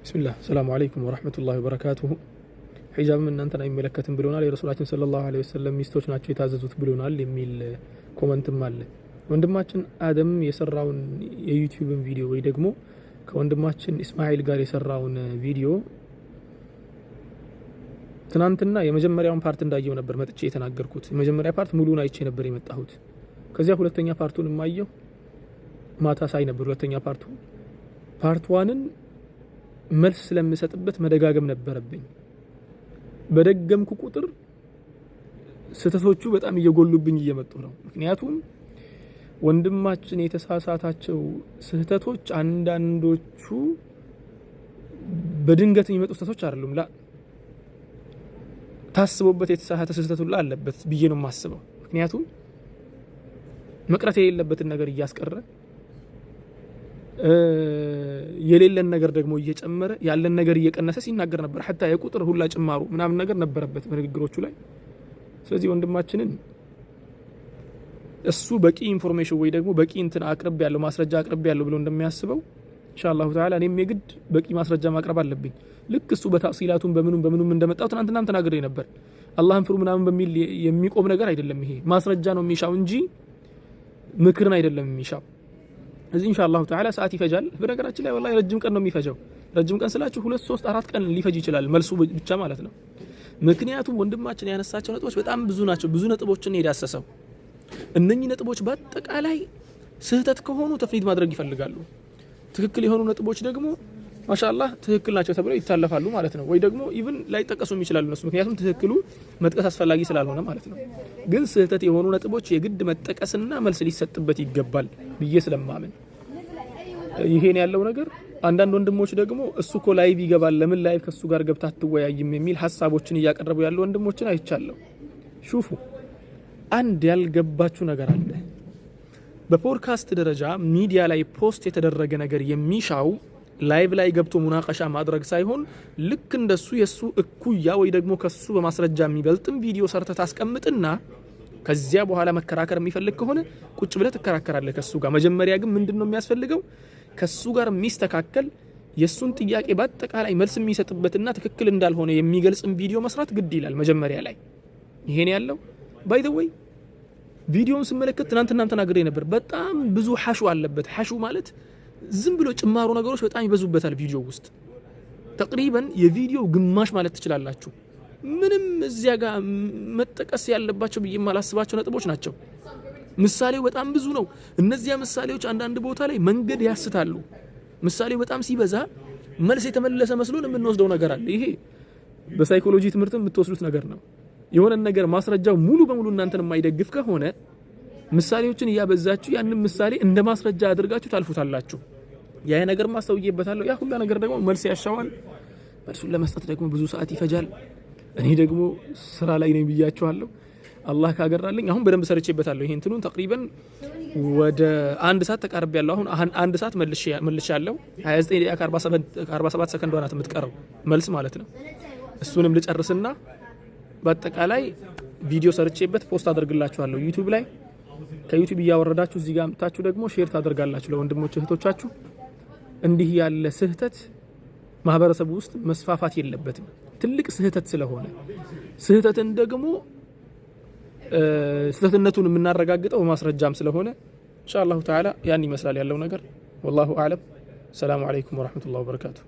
ቢስሚላህ ሰላሙ አለይኩም ወራህመቱላሂ ወበረካቱሁ። ሒጃብ እናንተን አይመለከትም ብሎናል፣ የረሱላችን ሰለላሁ ዐለይሂ ወሰለም ሚስቶች ናቸው የታዘዙት ብሎናል የሚል ኮመንትም አለ። ወንድማችን አደም የሰራውን የዩቲዩብን ቪዲዮ ወይ ደግሞ ከወንድማችን እስማኤል ጋር የሰራውን ቪዲዮ ትናንትና የመጀመሪያውን ፓርት እንዳየው ነበር መጥቼ የተናገርኩት። የመጀመሪያ ፓርት ሙሉን አይቼ ነበር የመጣሁት። ከዚያ ሁለተኛ ፓርቱን ማየው ማታ ሳይ ነበር። ሁለተኛ ፓርት ዋንን መልስ ስለምሰጥበት መደጋገም ነበረብኝ። በደገምኩ ቁጥር ስህተቶቹ በጣም እየጎሉብኝ እየመጡ ነው። ምክንያቱም ወንድማችን የተሳሳታቸው ስህተቶች አንዳንዶቹ በድንገት የሚመጡ ስህተቶች አይደሉም። ታስቦበት የተሳሳተ ስህተት ሁሉ አለበት ብዬ ነው የማስበው። ምክንያቱም መቅረት የሌለበትን ነገር እያስቀረ የሌለን ነገር ደግሞ እየጨመረ ያለን ነገር እየቀነሰ ሲናገር ነበር። ሐታ የቁጥር ሁላ ጭማሩ ምናምን ነገር ነበረበት በንግግሮቹ ላይ። ስለዚህ ወንድማችንን እሱ በቂ ኢንፎርሜሽን ወይ ደግሞ በቂ እንትን አቅርብ ያለው ማስረጃ አቅርብ ያለው ብሎ እንደሚያስበው ኢንሻአላሁ ተዓላ እኔም የግድ በቂ ማስረጃ ማቅረብ አለብኝ። ልክ እሱ በታሲላቱን በምኑም እንደመጣው ትናንትናም ተናግሬ ነበር። አላህን ፍሩ ምናምን በሚል የሚቆም ነገር አይደለም። ይሄ ማስረጃ ነው የሚሻው እንጂ ምክርን አይደለም የሚሻው። እዚህ ኢንሻአላሁ ተዓላ ሰዓት ይፈጃል። በነገራችን ላይ ወላሂ ረጅም ቀን ነው የሚፈጀው። ረጅም ቀን ስላችሁ 2 3 4 ቀን ሊፈጅ ይችላል መልሱ ብቻ ማለት ነው። ምክንያቱም ወንድማችን ያነሳቸው ነጥቦች በጣም ብዙ ናቸው። ብዙ ነጥቦችን የዳሰሰው እነኚህ ነጥቦች በአጠቃላይ ስህተት ከሆኑ ተፍኒድ ማድረግ ይፈልጋሉ። ትክክል የሆኑ ነጥቦች ደግሞ ማሻአላህ ትክክል ናቸው ተብለው ይታለፋሉ ማለት ነው። ወይ ደግሞ ኢቭን ላይጠቀሱም ይችላሉ እነሱ፣ ምክንያቱም ትክክሉ መጥቀስ አስፈላጊ ስላልሆነ ማለት ነው። ግን ስህተት የሆኑ ነጥቦች የግድ መጠቀስና መልስ ሊሰጥበት ይገባል ብዬ ስለማምን ይሄን ያለው ነገር። አንዳንድ ወንድሞች ደግሞ እሱ እኮ ላይቭ ይገባል ለምን ላይቭ ከሱ ጋር ገብታ አትወያይም የሚል ሐሳቦችን እያቀረቡ ያሉ ወንድሞችን አይቻለሁ። ሹፉ አንድ ያልገባችሁ ነገር አለ። በፖድካስት ደረጃ ሚዲያ ላይ ፖስት የተደረገ ነገር የሚሻው ላይቭ ላይ ገብቶ ሙናቀሻ ማድረግ ሳይሆን ልክ እንደሱ የሱ እኩያ ወይ ደግሞ ከሱ በማስረጃ የሚበልጥም ቪዲዮ ሰርተህ ታስቀምጥና ከዚያ በኋላ መከራከር የሚፈልግ ከሆነ ቁጭ ብለህ ትከራከራለህ ከሱ ጋር። መጀመሪያ ግን ምንድነው የሚያስፈልገው? ከሱ ጋር የሚስተካከል የሱን ጥያቄ በአጠቃላይ መልስ የሚሰጥበትና ትክክል እንዳልሆነ የሚገልጽም ቪዲዮ መስራት ግድ ይላል መጀመሪያ ላይ። ይሄን ያለው ባይ ዘ ወይ ቪዲዮውን ስመለከት ትናንትናም ተናግሬ ነበር። በጣም ብዙ ሐሹ አለበት። ሐሹ ማለት ዝም ብሎ ጭማሩ ነገሮች በጣም ይበዙበታል ቪዲዮ ውስጥ። ተቅሪበን የቪዲዮ ግማሽ ማለት ትችላላችሁ። ምንም እዚያ ጋር መጠቀስ ያለባቸው ብዬ ማላስባቸው ነጥቦች ናቸው። ምሳሌው በጣም ብዙ ነው። እነዚያ ምሳሌዎች አንዳንድ ቦታ ላይ መንገድ ያስታሉ። ምሳሌው በጣም ሲበዛ መልስ የተመለሰ መስሎን የምንወስደው ነገር አለ። ይሄ በሳይኮሎጂ ትምህርትም የምትወስዱት ነገር ነው። የሆነ ነገር ማስረጃው ሙሉ በሙሉ እናንተን የማይደግፍ ከሆነ ምሳሌዎችን እያበዛችሁ ያንን ምሳሌ እንደ ማስረጃ አድርጋችሁ ታልፉታላችሁ። ያ ነገር ማስተውየበታለሁ። ያ ሁሉ ነገር ደግሞ መልስ ያሻዋል። መልሱን ለመስጠት ደግሞ ብዙ ሰዓት ይፈጃል። እኔ ደግሞ ስራ ላይ ነኝ ብያችኋለሁ። አላህ ካገራልኝ አሁን በደንብ ሰርቼበታለሁ። ይሄን እንትኑን ተቅሪበን ወደ 1 ሰዓት ተቃርቤያለሁ። አሁን 1 ሰዓት መልሼያለሁ። 29 ደቂቃ 47 ሰከንድ ሆናት የምትቀረው መልስ ማለት ነው። እሱንም ልጨርስና በአጠቃላይ ቪዲዮ ሰርቼበት ፖስት አደርግላችኋለሁ ዩቲዩብ ላይ። ከዩቲዩብ እያወረዳችሁ እዚህ ጋር አምጥታችሁ ደግሞ ሼር ታደርጋላችሁ ለወንድሞች እህቶቻችሁ። እንዲህ ያለ ስህተት ማህበረሰቡ ውስጥ መስፋፋት የለበትም። ትልቅ ስህተት ስለሆነ ስህተትን ደግሞ ስህተትነቱን የምናረጋግጠው በማስረጃም ስለሆነ ኢንሻአላሁ ተዓላ ያን ይመስላል ያለው ነገር። ወላሁ አዕለም። ሰላሙ አለይኩም ወራህመቱላሂ ወበረካቱሁ።